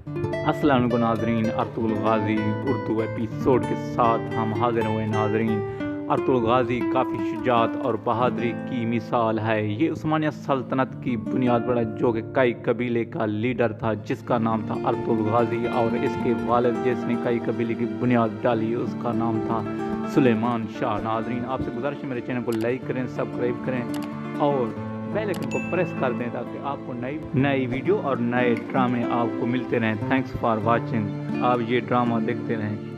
अस्सलाम वालेकुम नाज़रीन, अर्तुगरुल गाज़ी उर्दू एपिसोड के साथ हम हाज़िर हुए नाज़रीन। अर्तुगरुल गाज़ी काफ़ी शुजाअत और बहादुरी की मिसाल है। ये उस्मानिया सल्तनत की बुनियाद पड़ा, जो कि कई कबीले का लीडर था जिसका नाम था अर्तुगरुल गाज़ी, और इसके वालिद जिसने कई कबीले की बुनियाद डाली उसका नाम था सुलेमान शाह। नाज़रीन, आपसे गुजारिश है मेरे चैनल को लाइक करें, सब्सक्राइब करें और बेल आइकन को प्रेस कर दें ताकि आपको नई वीडियो और नए ड्रामे आपको मिलते रहें। Thanks for watching. आप ये ड्रामा देखते रहें।